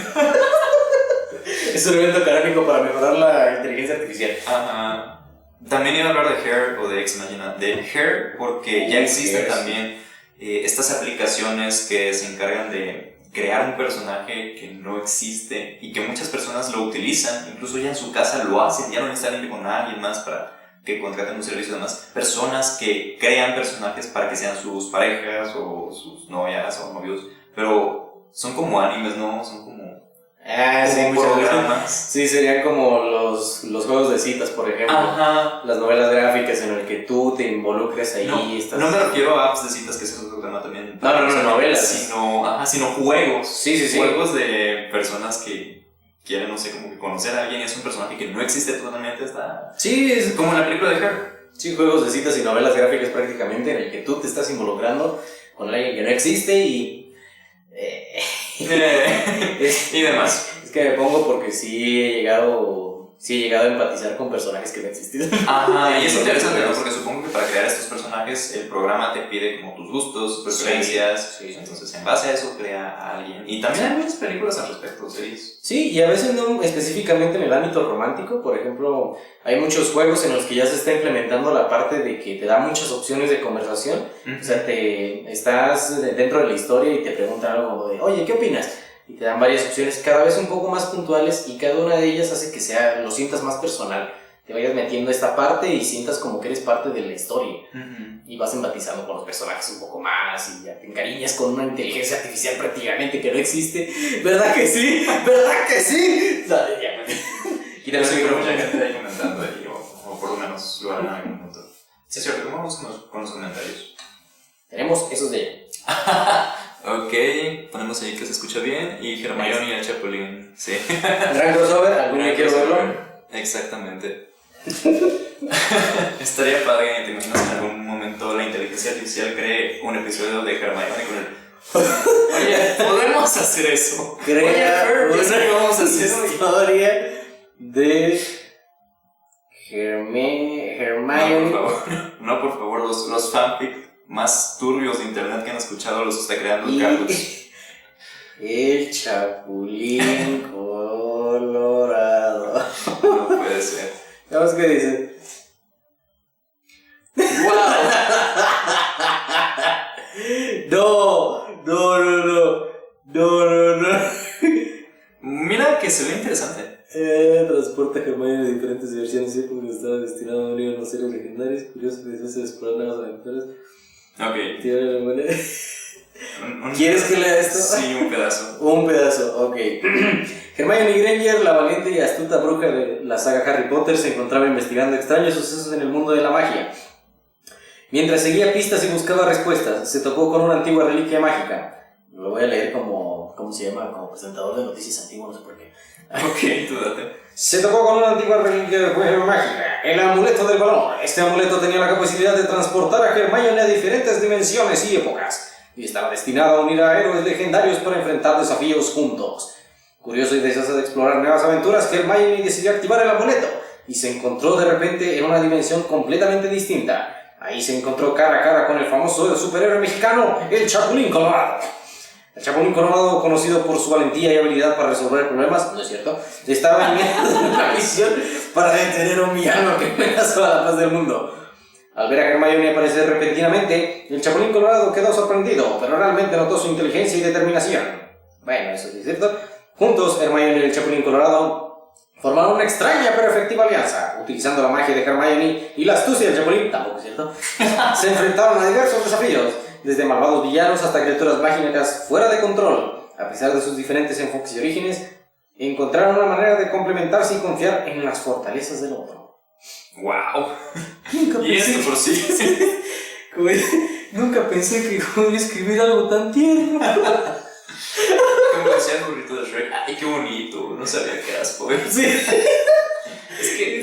S1: Es un evento canónico para mejorar la inteligencia artificial.
S2: Ajá. También iba a hablar de Her o de Ex Machina. De Her porque ya existen también estas aplicaciones que se encargan de crear un personaje que no existe y que muchas personas lo utilizan, incluso ya en su casa lo hacen, ya no necesitan ir con alguien más para que contraten un servicio de más. Personas que crean personajes para que sean sus parejas o sus novias o novios, pero son como animes, ¿no? Son como...
S1: sí,
S2: programas.
S1: Sí, serían como los juegos de citas, por ejemplo.
S2: Ajá.
S1: Las novelas gráficas en las que tú te involucres ahí.
S2: No me refiero a apps de citas, que ese es otro tema también.
S1: No, novelas.
S2: Sino juegos.
S1: Sí.
S2: Juegos de personas que quieren, no sé, como que conocer a alguien y es un personaje que no existe totalmente.
S1: Sí, es
S2: como en la película de Her.
S1: Sí, juegos de citas y novelas gráficas prácticamente en el que tú te estás involucrando con alguien que no existe y
S2: y demás.
S1: Es que me pongo porque sí he llegado a empatizar con personajes que no existen.
S2: Ajá, y es interesante, ¿no? Porque supongo que para crear estos personajes el programa te pide como tus gustos, preferencias. Sí. Entonces en base a eso crea a alguien. Y también hay muchas películas al respecto, series.
S1: Sí, y a veces no específicamente en el ámbito romántico. Por ejemplo, hay muchos juegos en los que ya se está implementando la parte de que te da muchas opciones de conversación. O sea, estás dentro de la historia y te preguntan algo de, oye, ¿qué opinas? Y te dan varias opciones, cada vez un poco más puntuales, y cada una de ellas hace que lo sientas más personal. Te vayas metiendo esta parte y sientas como que eres parte de la historia. Y vas empatizando con los personajes un poco más y ya te encariñas con una inteligencia artificial prácticamente que no existe. ¿Verdad que sí? ¿Verdad que sí? Dale, ya.
S2: Quítame el micrófono. Mucha gente ahí comentando ahí, o por lo menos lo harán en algún punto. Sí, es cierto, vamos con los comentarios.
S1: Tenemos esos de ella.
S2: Ok, ponemos ahí que se escucha bien. Y Hermione y el Chapulín. Sí.
S1: Gran crossover, algún día quiero verlo.
S2: Exactamente. Estaría padre, ¿te imaginas en algún momento la inteligencia artificial cree un episodio de Hermione con el... Oye, podemos hacer eso.
S1: Crea
S2: vamos a hacer
S1: una historia de Hermione.
S2: No, por favor. No, por favor, los fanfic más turbios de internet que han escuchado los está creando Carlos.
S1: El Chapulín Colorado.
S2: No puede ser.
S1: Vamos, ¿qué dice?
S2: ¡Wow!
S1: No.
S2: Mira que se ve interesante.
S1: Transporta a Hermione en diferentes versiones y épocas. Estaba destinado a morir en los seres legendarios. Curioso que desea explorar nuevas aventuras.
S2: Ok.
S1: ¿Quieres que lea esto?
S2: Sí, un pedazo.
S1: Un pedazo, ok. Hermione Granger, la valiente y astuta bruja de la saga Harry Potter, se encontraba investigando extraños sucesos en el mundo de la magia. Mientras seguía pistas y buscaba respuestas, se topó con una antigua reliquia mágica. Lo voy a leer como, ¿cómo se llama? Como presentador de noticias antiguo, no sé por qué.
S2: Ok, tú date.
S1: Se topó con una antigua reliquia mágica, el amuleto del balón. Este amuleto tenía la capacidad de transportar a Hermione a diferentes dimensiones y épocas, y estaba destinado a unir a héroes legendarios para enfrentar desafíos juntos. Curioso y deseoso de explorar nuevas aventuras, Hermione decidió activar el amuleto y se encontró de repente en una dimensión completamente distinta. Ahí se encontró cara a cara con el famoso superhéroe mexicano, el Chapulín Colorado. El Chapulín Colorado, conocido por su valentía y habilidad para resolver problemas, no es cierto, estaba en una misión para detener a un villano que amenazaba la paz del mundo. Al ver a Hermione aparecer repentinamente, el Chapulín Colorado quedó sorprendido, pero realmente notó su inteligencia y determinación. Bueno, eso sí es cierto. Juntos, Hermione y el Chapulín Colorado formaron una extraña pero efectiva alianza. Utilizando la magia de Hermione y la astucia del Chapulín, tampoco es cierto, se enfrentaron a diversos desafíos, desde malvados villanos hasta criaturas mágicas fuera de control. A pesar de sus diferentes enfoques y orígenes, encontraron una manera de complementarse y confiar en las fortalezas del otro.
S2: ¡Wow!
S1: Nunca
S2: Y
S1: pensé
S2: esto por sí.
S1: Nunca pensé que podía escribir algo tan tierno.
S2: Como decía el burrito de Shrek. ¡Ay, qué bonito! No sabía que eras poeta.
S1: Sí.
S2: Es que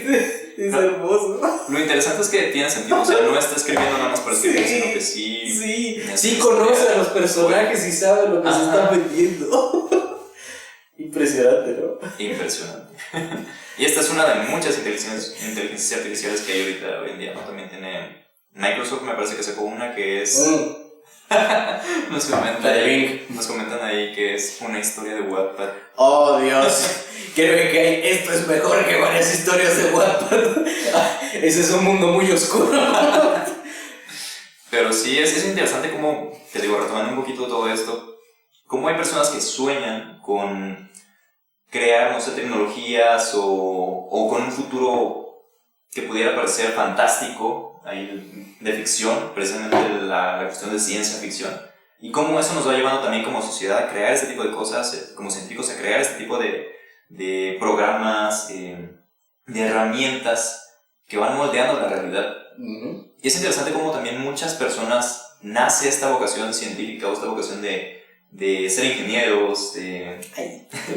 S1: Es hermoso.
S2: lo interesante es que tiene sentido. O sea, no está escribiendo nada más para escribir,
S1: Sí,
S2: sino que sí.
S1: Sí conoce a los personajes y sabe lo que se está metiendo. Impresionante, ¿no?
S2: Impresionante. Y esta es una de muchas inteligencias artificiales que hay ahorita hoy en día, ¿no? También tiene Microsoft, me parece que sacó una que es... Nos comentan ahí que es una historia de Wattpad.
S1: Oh, Dios. Creo que esto es mejor que varias historias de Wattpad. Ese es un mundo muy oscuro.
S2: Pero sí, es interesante como, te digo, retomando un poquito todo esto, cómo hay personas que sueñan con crear, no sé, tecnologías o con un futuro que pudiera parecer fantástico, ahí de ficción, precisamente la cuestión de ciencia ficción, y cómo eso nos va llevando también como sociedad a crear este tipo de cosas, como científicos, a crear este tipo de programas, de herramientas que van moldeando la realidad. Y es interesante cómo también muchas personas nace esta vocación científica o esta vocación de ser ingenieros, de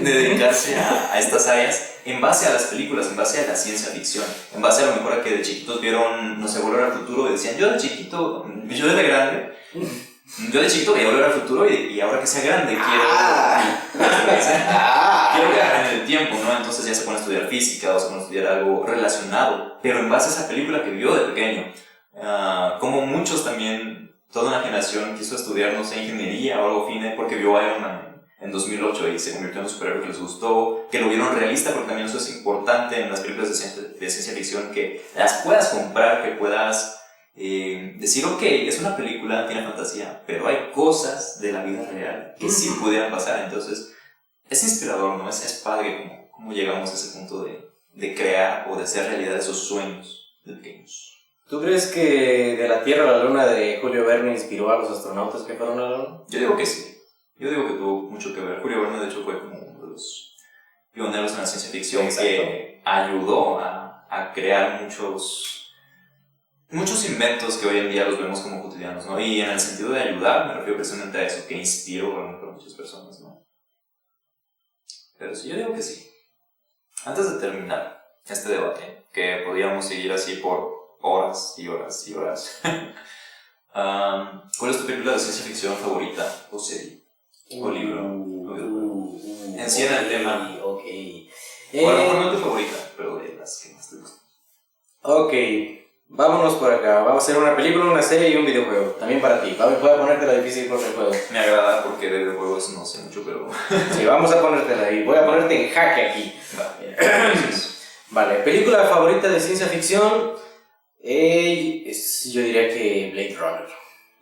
S2: dedicarse a estas áreas en base a las películas, en base a la ciencia ficción, en base a lo mejor a que de chiquitos vieron, no sé, Volver al Futuro y decían, yo de chiquito veía Volver al Futuro y ahora que sea grande quiero viajar en el tiempo, ¿no? Entonces ya se pone a estudiar física o se pone a estudiar algo relacionado, pero en base a esa película que vio de pequeño. Como muchos también, toda una generación quiso estudiar, no sé, ingeniería o algo fine porque vio Iron Man en 2008 y se convirtió en un superhéroe que les gustó, que lo vieron realista, porque también eso es importante en las películas de ciencia ficción, que las puedas comprar, que puedas decir, ok, es una película, tiene fantasía, pero hay cosas de la vida real que sí pudieran pasar. Entonces es inspirador, ¿no? Es padre cómo llegamos a ese punto de crear o de hacer realidad esos sueños de pequeños.
S1: ¿Tú crees que de la Tierra a la Luna de Julio Verne inspiró a los astronautas que fueron a la Luna?
S2: Yo digo que sí. Yo digo que tuvo mucho que ver. Julio Verne, de hecho, fue como uno de los pioneros en la ciencia ficción. Exacto. Que ayudó a crear muchos inventos que hoy en día los vemos como cotidianos, ¿no? Y en el sentido de ayudar, me refiero precisamente a eso, que inspiró a muchas personas, ¿no? Pero sí, yo digo que sí. Antes de terminar este debate, que podríamos seguir así por horas y horas y horas. ¿Cuál es tu película de ciencia ficción favorita? ¿O serie? ¿O libro? En sí, en el tema.
S1: Ok.
S2: Bueno, no tu favorita, pero de las que más te gustan.
S1: Ok. Vámonos por acá. Vamos a hacer una película, una serie y un videojuego. También para ti. Voy a ponerte la difícil por el juego.
S2: Me agrada porque de videojuegos no sé mucho, pero...
S1: Sí, vamos a ponértela ahí. Voy a ponerte en jaque aquí. Vale, película favorita de ciencia ficción. Yo diría que Blade Runner.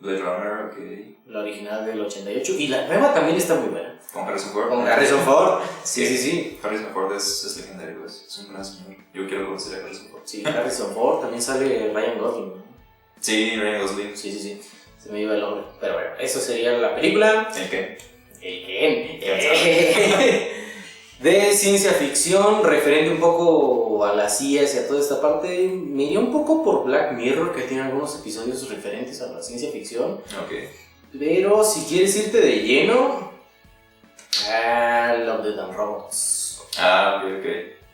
S2: Blade Runner, ok.
S1: La original del 88. Y la nueva también está muy buena.
S2: Con Harrison Ford.
S1: Con Harrison Ford. Sí.
S2: Harrison Ford es legendario, es un gran señor. Yo quiero conocer a Harrison Ford.
S1: Sí, Harrison Ford. También sale Ryan Gosling, ¿no?
S2: Sí, Ryan Gosling.
S1: Sí. Se me iba el nombre. Pero bueno, eso sería la película.
S2: ¿El qué?
S1: De ciencia ficción, referente un poco a las IAs y a toda esta parte, me iría un poco por Black Mirror, que tiene algunos episodios referentes a la ciencia ficción.
S2: Ok.
S1: Pero si quieres irte de lleno, Love, Death and Robots.
S2: Ok.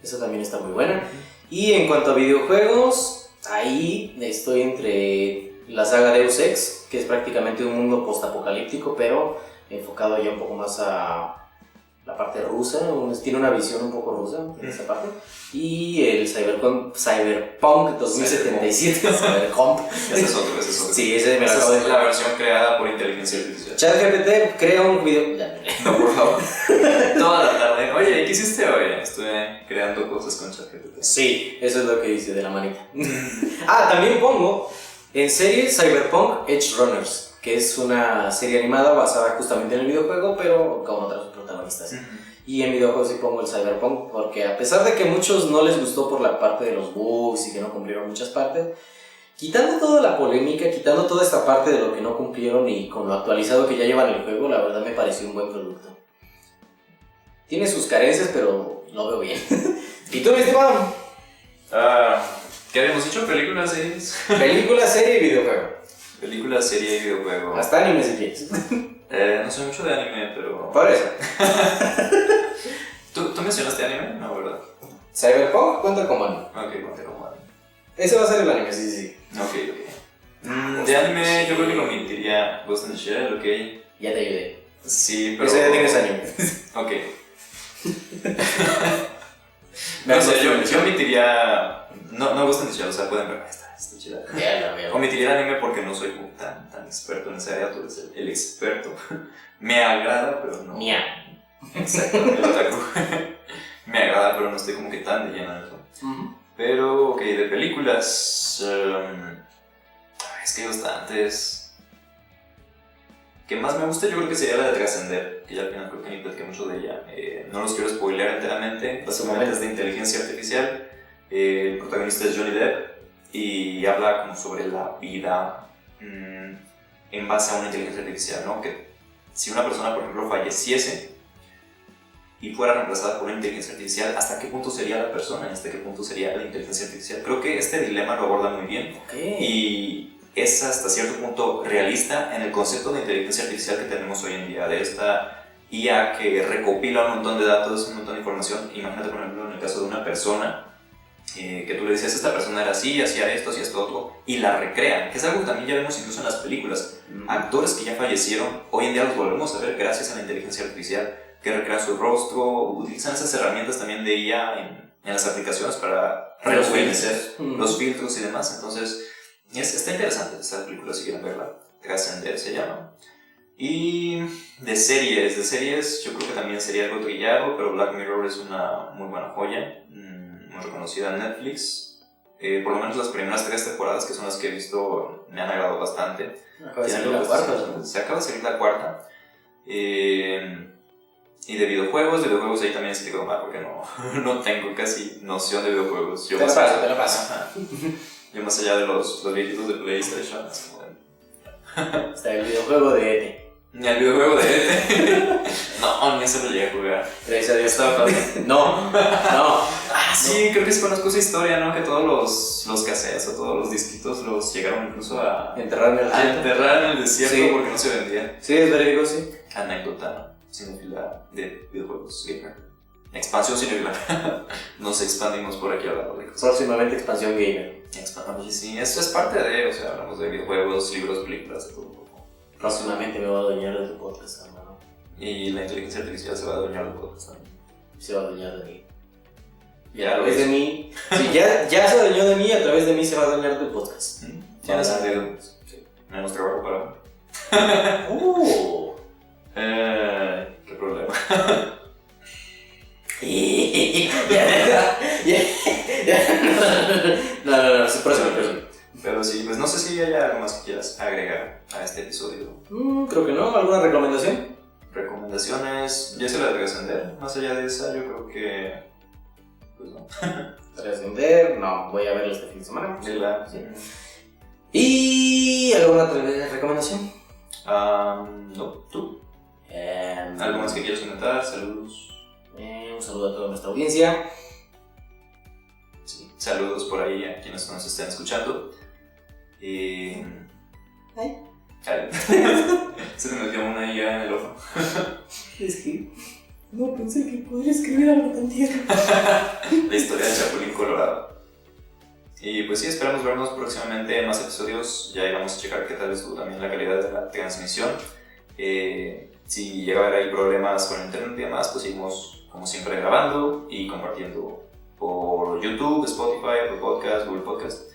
S1: Esa también está muy buena. Y en cuanto a videojuegos, ahí estoy entre la saga Deus Ex, que es prácticamente un mundo postapocalíptico, pero enfocado ya un poco más a la parte rusa, tiene una visión un poco rusa en esta parte. Y el Cyberpunk 2077, Cyberpunk.
S2: Ese es otro.
S1: Sí, ese me lo
S2: Esa
S1: acabo de
S2: es la versión creada por inteligencia artificial.
S1: ChatGPT crea un video.
S2: No, por favor. Toda la tarde. Oye, ¿qué hiciste hoy? Estuve creando cosas con ChatGPT.
S1: Sí, eso es lo que dice de la manita. También pongo en serie Cyberpunk Edge Runners, que es una serie animada basada justamente en el videojuego, pero con otros protagonistas. Y en videojuegos sí pongo el Cyberpunk, porque a pesar de que a muchos no les gustó por la parte de los bugs y que no cumplieron muchas partes, quitando toda la polémica, quitando toda esta parte de lo que no cumplieron y con lo actualizado que ya llevan el juego, la verdad me pareció un buen producto. Tiene sus carencias, pero lo veo bien. ¿Y tú, mi estimado?
S2: ¿Qué habíamos dicho? ¿Películas, series?
S1: Película, serie y videojuego.
S2: Película, serie y videojuego.
S1: Hasta anime si quieres.
S2: No soy mucho de anime, pero...
S1: Por eso.
S2: ¿Tú mencionaste anime? No, ¿verdad?
S1: Cyberpunk cuenta como anime.
S2: Ok, cuenta como anime.
S1: Ese va a ser el anime, sí.
S2: Ok. De anime yo creo que lo omitiría Ghost in the Shell, ok.
S1: Ya te ayudé.
S2: Sí, pero...
S1: Ese ya tienes anime.
S2: Ok. No sé, yo omitiría... No Ghost in the Shell, o sea, pueden ver. Está chida.
S1: Ya.
S2: Omitiría el anime porque no soy como tan experto en esa área, tú eres el experto. Me agrada, pero no...
S1: Mia.
S2: Exacto, el otaku. Me agrada, pero no estoy como que tan de lleno en eso. Pero, ok, de películas... es que hay bastantes... Que más me gusta yo creo que sería la de Trascender, que ya al final creo que ni platiqué mucho de ella. No los quiero spoilear enteramente, básicamente es de inteligencia artificial. El protagonista es Johnny Depp y habla como sobre la vida en base a una inteligencia artificial, ¿no? Que si una persona, por ejemplo, falleciese y fuera reemplazada por una inteligencia artificial, ¿hasta qué punto sería la persona y hasta qué punto sería la inteligencia artificial? Creo que este dilema lo aborda muy bien. Y es hasta cierto punto realista en el concepto de inteligencia artificial que tenemos hoy en día, de esta IA que recopila un montón de datos, un montón de información. Imagínate, por ejemplo, en el caso de una persona que tú le decías, esta persona era así, hacía esto otro, y la recrean, que es algo que también ya vemos incluso en las películas. Actores que ya fallecieron, hoy en día los volvemos a ver gracias a la inteligencia artificial, que recrean su rostro, utilizan esas herramientas también de IA en las aplicaciones para rejuvenecer los filtros y demás. Entonces, está interesante esta película si quieren verla. Trascender se llama. Y de series, yo creo que también sería algo trillado, pero Black Mirror es una muy buena joya, muy reconocida en Netflix. Por lo menos las primeras 3 temporadas, que son las que he visto, me han agradado bastante.
S1: Acaba de salir la cuarta.
S2: Se acaba de salir la cuarta. Y de videojuegos ahí también se te quedó mal porque no tengo casi noción de videojuegos.
S1: Te la paso.
S2: Yo más allá de los viejitos de PlayStation.
S1: Está el videojuego de ET.
S2: El videojuego de ET. No, ni eso lo llegué a jugar.
S1: Gracias a Dios estaba fácil. No.
S2: Sí, creo que sí conozco esa historia, ¿no? Que todos los cassettes o todos los disquitos los llegaron incluso a
S1: enterrar en el desierto.
S2: Sí. Porque no se vendían.
S1: Sí, es verídico, sí.
S2: Anécdota, ¿no? Cinefila de videojuegos gamer. Expansión cinefila. Nos expandimos por aquí hablando de cosas.
S1: Próximamente expansión gamer.
S2: Sí, eso es parte de, o sea, hablamos de videojuegos, libros, películas, de todo un poco.
S1: Próximamente me voy a adueñar de tu podcast, hermano.
S2: Y la inteligencia artificial se va a adueñar del podcast también.
S1: Se va a adueñar de mí. Y a través de mí, si ya se adueñó de mí, a través de mí se va a dañar tu podcast.
S2: Ya no tenemos trabajo para. ¿Qué problema?
S1: No, se próximo.
S2: Pero sí, pues no sé si hay algo más que quieras agregar a este episodio.
S1: Creo que no. ¿Alguna recomendación?
S2: Recomendaciones, ya se las voy a ascender. Más allá de esa, yo creo que. Pues no.
S1: Trascender, no, voy a verlo este fin de semana.
S2: Sí.
S1: ¿Y alguna otra recomendación?
S2: No, tú. ¿Algo más que quieras comentar? Saludos.
S1: Un saludo a toda nuestra audiencia.
S2: Sí, saludos por ahí a quienes nos estén escuchando. Ay. Se me metió una ya en el ojo.
S1: Es que no pensé que podría escribir algo tan tierno.
S2: La historia del Chapulín Colorado. Y pues sí, esperamos vernos próximamente en más episodios. Ya íbamos a checar qué tal estuvo también la calidad de la transmisión. Si llega a haber ahí problemas con internet y demás, pues seguimos como siempre grabando y compartiendo por YouTube, Spotify, Apple Podcast, Google Podcast.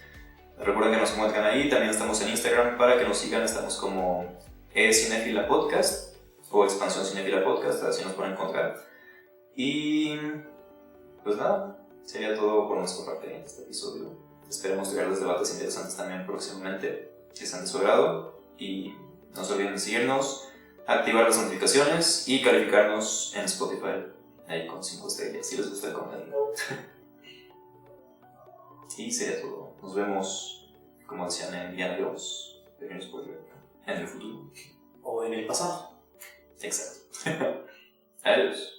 S2: Recuerden que nos encuentran ahí. También estamos en Instagram para que nos sigan. Estamos como Cinefila Podcast o Expansión Cinefila Podcast, así nos pueden encontrar. Y pues nada, sería todo por nuestra parte en este episodio. Esperemos traerles debates interesantes también próximamente que sean de su agrado. Y no se olviden de seguirnos, activar las notificaciones y calificarnos en Spotify ahí con 5 estrellas si les gusta el contenido. Y sería todo. Nos vemos, como decían en Indiana Jones, pequeños spoiler, en el futuro.
S1: O en el pasado.
S2: Exacto. Adiós.